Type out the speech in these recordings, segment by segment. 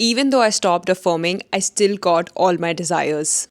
Even though I stopped affirming, I still got all my desires.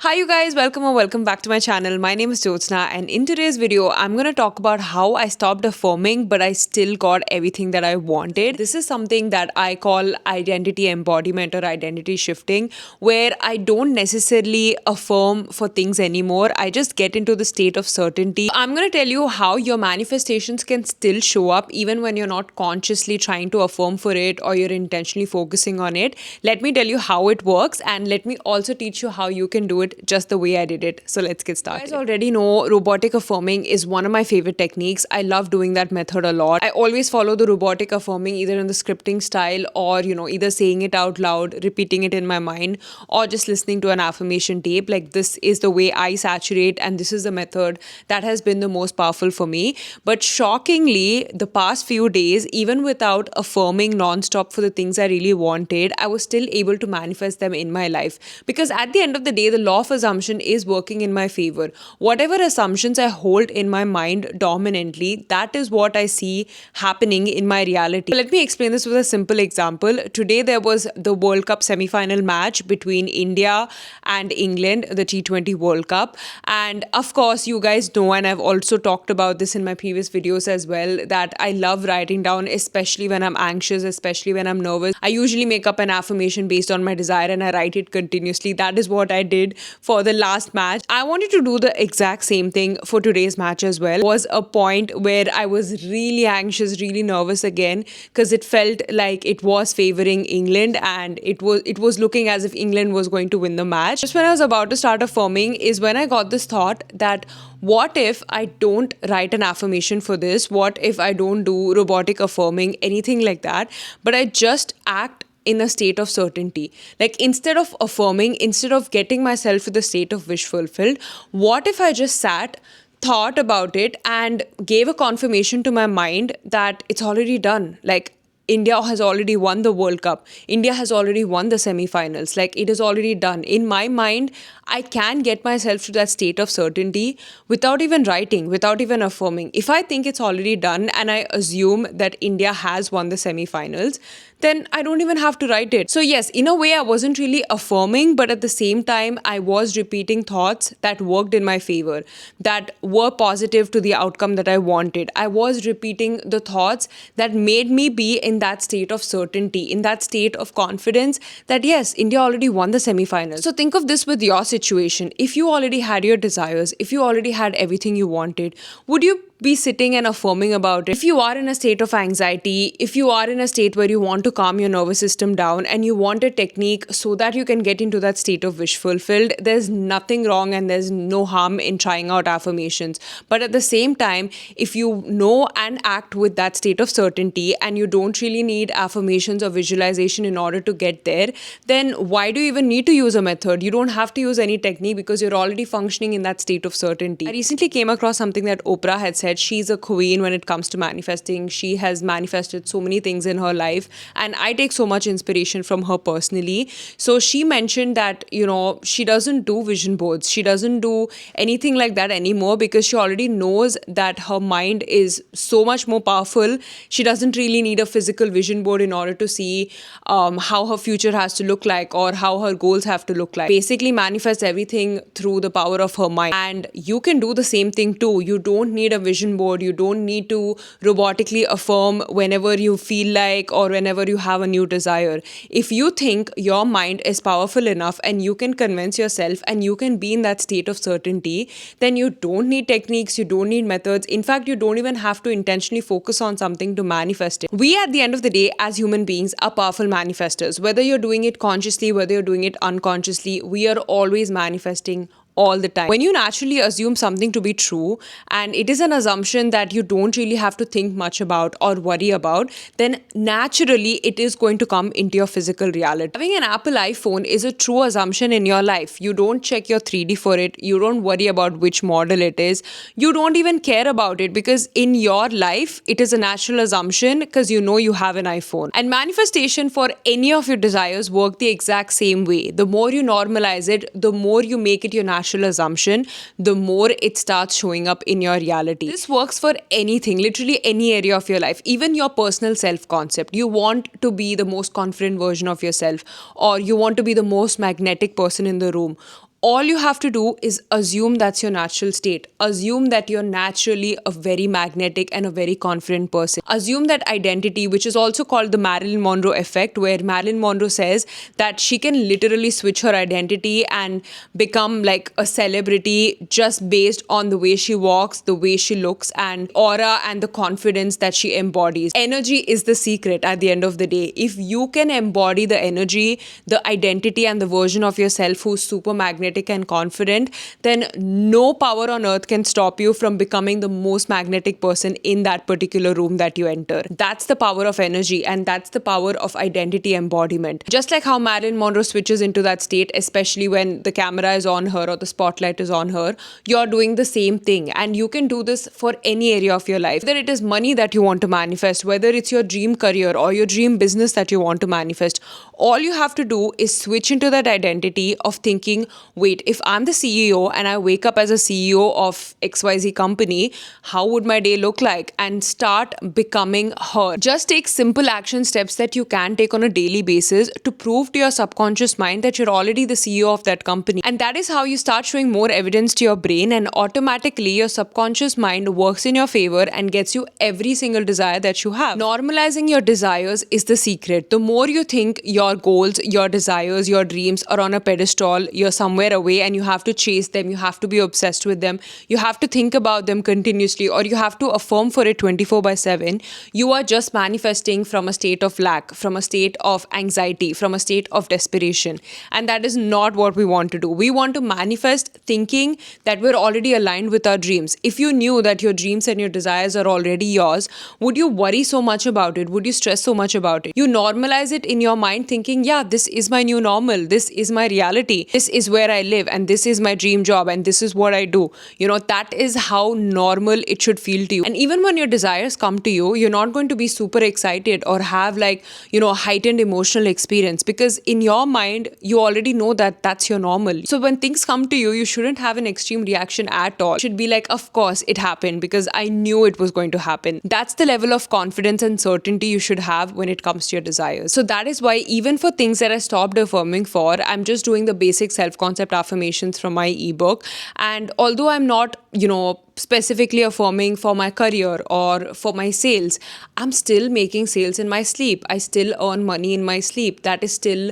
Hi you guys, welcome or welcome back to my channel. My name is Jyotsna and in today's video, I'm going to talk about how I stopped affirming but I still got everything that I wanted. This is something that I call identity embodiment or identity shifting, where I don't necessarily affirm for things anymore. I just get into the state of certainty. I'm going to tell you how your manifestations can still show up even when you're not consciously trying to affirm for it or you're intentionally focusing on it. Let me tell you how it works and let me also teach you how you can do it just the way I did it. So let's get started. You guys already know robotic affirming is one of my favorite techniques. I love doing that method a lot. I always follow the robotic affirming either in the scripting style or, either saying it out loud, repeating it in my mind, or just listening to an affirmation tape. Like, this is the way I saturate, and this is the method that has been the most powerful for me. But shockingly, the past few days, even without affirming nonstop for the things I really wanted, I was still able to manifest them in my life. Because at the end of the day, the law of assumption is working in my favor. Whatever assumptions I hold in my mind dominantly, that is what I see happening in my reality. Let me explain this with a simple example. Today there was the World Cup semi-final match between India and England, the T20 World Cup. And of course, you guys know, and I've also talked about this in my previous videos as well, that I love writing down, especially when I'm anxious, especially when I'm nervous. I usually make up an affirmation based on my desire and I write it continuously. That is what I did for the last match. I wanted to do the exact same thing for today's match as well. There was a point where I was really anxious, really nervous again, because it felt like it was favoring England and it was looking as if England was going to win the match. Just when I was about to start affirming is when I got this thought that what if I don't write an affirmation for this? What if I don't do robotic affirming, anything like that, but I just act in a state of certainty? Like, instead of affirming, instead of getting myself to the state of wish fulfilled, what if I just sat, thought about it, and gave a confirmation to my mind that it's already done? Like, India has already won the World Cup. India has already won the semi-finals. Like, it is already done. In my mind, I can get myself to that state of certainty without even writing, without even affirming. If I think it's already done and I assume that India has won the semi-finals, then I don't even have to write it. So yes, in a way, I wasn't really affirming, but at the same time, I was repeating thoughts that worked in my favor, that were positive to the outcome that I wanted. I was repeating the thoughts that made me be in that state of certainty, in that state of confidence that yes, India already won the semi-finals. So think of this with your situation. If you already had your desires, if you already had everything you wanted, would you be sitting and affirming about it? If you are in a state of anxiety, if you are in a state where you want to calm your nervous system down and you want a technique so that you can get into that state of wish fulfilled, there's nothing wrong and there's no harm in trying out affirmations. But at the same time, if you know and act with that state of certainty and you don't really need affirmations or visualization in order to get there, then why do you even need to use a method? You don't have to use any technique because you're already functioning in that state of certainty. I recently came across something that Oprah had said. She's a queen when it comes to manifesting. She has manifested so many things in her life, and I take so much inspiration from her personally. So she mentioned that, she doesn't do vision boards. She doesn't do anything like that anymore because she already knows that her mind is so much more powerful. She doesn't really need a physical vision board in order to see how her future has to look like or how her goals have to look like. Basically manifest everything through the power of her mind. And you can do the same thing too. You don't need a vision board. You don't need to robotically affirm whenever you feel like or whenever you have a new desire. If you think your mind is powerful enough and you can convince yourself and you can be in that state of certainty, then you don't need techniques, you don't need methods. In fact, you don't even have to intentionally focus on something to manifest it. We, at the end of the day, as human beings, are powerful manifestors. Whether you're doing it consciously, whether you're doing it unconsciously, we are always manifesting all the time. When you naturally assume something to be true, and it is an assumption that you don't really have to think much about or worry about, then naturally it is going to come into your physical reality. Having an Apple iPhone is a true assumption in your life. You don't check your 3D for it. You don't worry about which model it is. You don't even care about it because in your life, it is a natural assumption because you know you have an iPhone. And manifestation for any of your desires work the exact same way. The more you normalize it, the more you make it your natural natural assumption, the more it starts showing up in your reality. This works for anything, literally any area of your life, even your personal self concept. You want to be the most confident version of yourself, or you want to be the most magnetic person in the room. All you have to do is assume that's your natural state. Assume that you're naturally a very magnetic and a very confident person. Assume that identity, which is also called the Marilyn Monroe effect, where Marilyn Monroe says that she can literally switch her identity and become like a celebrity just based on the way she walks, the way she looks, and aura and the confidence that she embodies. Energy is the secret at the end of the day. If you can embody the energy, the identity, and the version of yourself who's super magnetic and confident, then no power on earth can stop you from becoming the most magnetic person in that particular room that you enter. That's the power of energy, and that's the power of identity embodiment. Just like how Marilyn Monroe switches into that state, especially when the camera is on her or the spotlight is on her, you're doing the same thing. And you can do this for any area of your life. Whether it is money that you want to manifest, whether it's your dream career or your dream business that you want to manifest, all you have to do is switch into that identity of thinking, wait, if I'm the CEO and I wake up as a CEO of XYZ company, how would my day look like? And start becoming her. Just take simple action steps that you can take on a daily basis to prove to your subconscious mind that you're already the CEO of that company. And that is how you start showing more evidence to your brain, and automatically your subconscious mind works in your favor and gets you every single desire that you have. Normalizing your desires is the secret. The more you think your goals, your desires, your dreams are on a pedestal, you're somewhere away and you have to chase them, you have to be obsessed with them, you have to think about them continuously, or you have to affirm for it 24/7, you are just manifesting from a state of lack, from a state of anxiety, from a state of desperation. And that is not what we want to do. We want to manifest thinking that we're already aligned with our dreams. If you knew that your dreams and your desires are already yours, would you worry so much about it? Would you stress so much about it? You normalize it in your mind thinking, yeah, this is my new normal, this is my reality, this is where I live, and this is my dream job, and this is what I do. That is how normal it should feel to you. And even when your desires come to you, you're not going to be super excited or have heightened emotional experience, because in your mind, you already know that that's your normal. So when things come to you, you shouldn't have an extreme reaction at all. You should be like, of course it happened because I knew it was going to happen. That's the level of confidence and certainty you should have when it comes to your desires. So that is why even for things that I stopped affirming for, I'm just doing the basic self-concept affirmations from my ebook. And although I'm not, specifically affirming for my career or for my sales, I'm still making sales in my sleep. I still earn money in my sleep. That is still,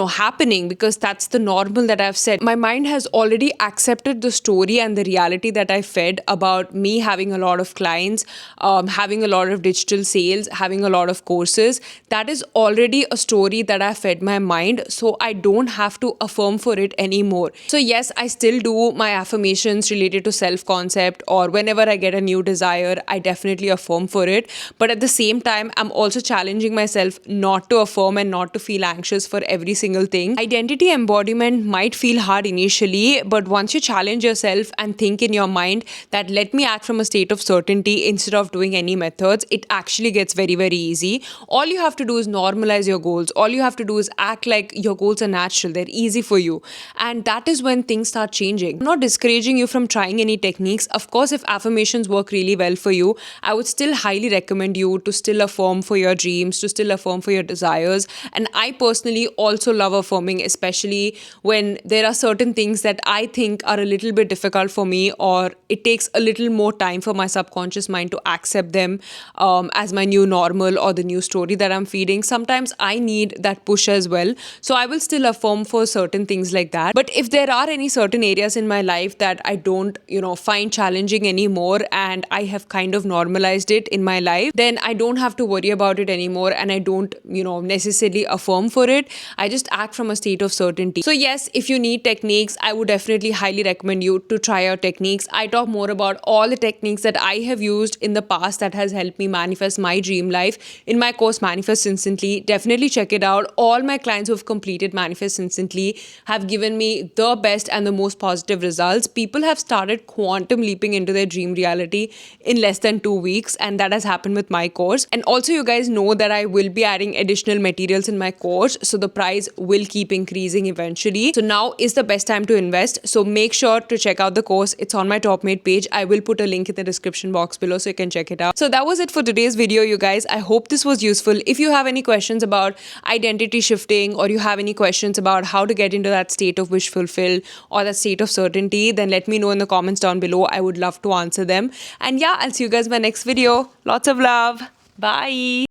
happening because that's the normal that I've set. My mind has already accepted the story and the reality that I fed about me having a lot of clients, having a lot of digital sales, having a lot of courses. That is already a story that I fed my mind, so I don't have to affirm for it anymore. So yes, I still do my affirmations related to self-concept, or whenever I get a new desire, I definitely affirm for it. But at the same time, I'm also challenging myself not to affirm and not to feel anxious for every single thing. Identity embodiment might feel hard initially, but once you challenge yourself and think in your mind that let me act from a state of certainty instead of doing any methods, it actually gets very, very easy. All you have to do is normalize your goals. All you have to do is act like your goals are natural. They're easy for you. And that is when things start changing. I'm not discouraging you from trying any techniques. Of course, if affirmations work really well for you, I would still highly recommend you to still affirm for your dreams, to still affirm for your desires. And I personally also love affirming, especially when there are certain things that I think are a little bit difficult for me, or it takes a little more time for my subconscious mind to accept them as my new normal or the new story that I'm feeding. Sometimes I need that push as well. So I will still affirm for certain things like that. But if there are any certain areas in my life that I don't, find challenging anymore, and I have kind of normalized it in my life, then I don't have to worry about it anymore, and I don't, necessarily affirm for it. I just act from a state of certainty. So yes, if you need techniques, I would definitely highly recommend you to try out techniques. I talk more about all the techniques that I have used in the past that has helped me manifest my dream life in my course Manifest Instantly. Definitely check it out. All my clients who have completed Manifest Instantly have given me the best and the most positive results. People have started quantum leaping into their dream reality in less than 2 weeks, and that has happened with my course. And also, you guys know that I will be adding additional materials in my course, so the price will keep increasing eventually. So now is the best time to invest. So make sure to check out the course. It's on my Top Made page. I will put a link in the description box below so you can check it out. So that was it for today's video, you guys. I hope this was useful. If you have any questions about identity shifting, or you have any questions about how to get into that state of wish fulfill or that state of certainty, then let me know in the comments down below. I would love to answer them. And yeah, I'll see you guys in my next video. Lots of love. Bye.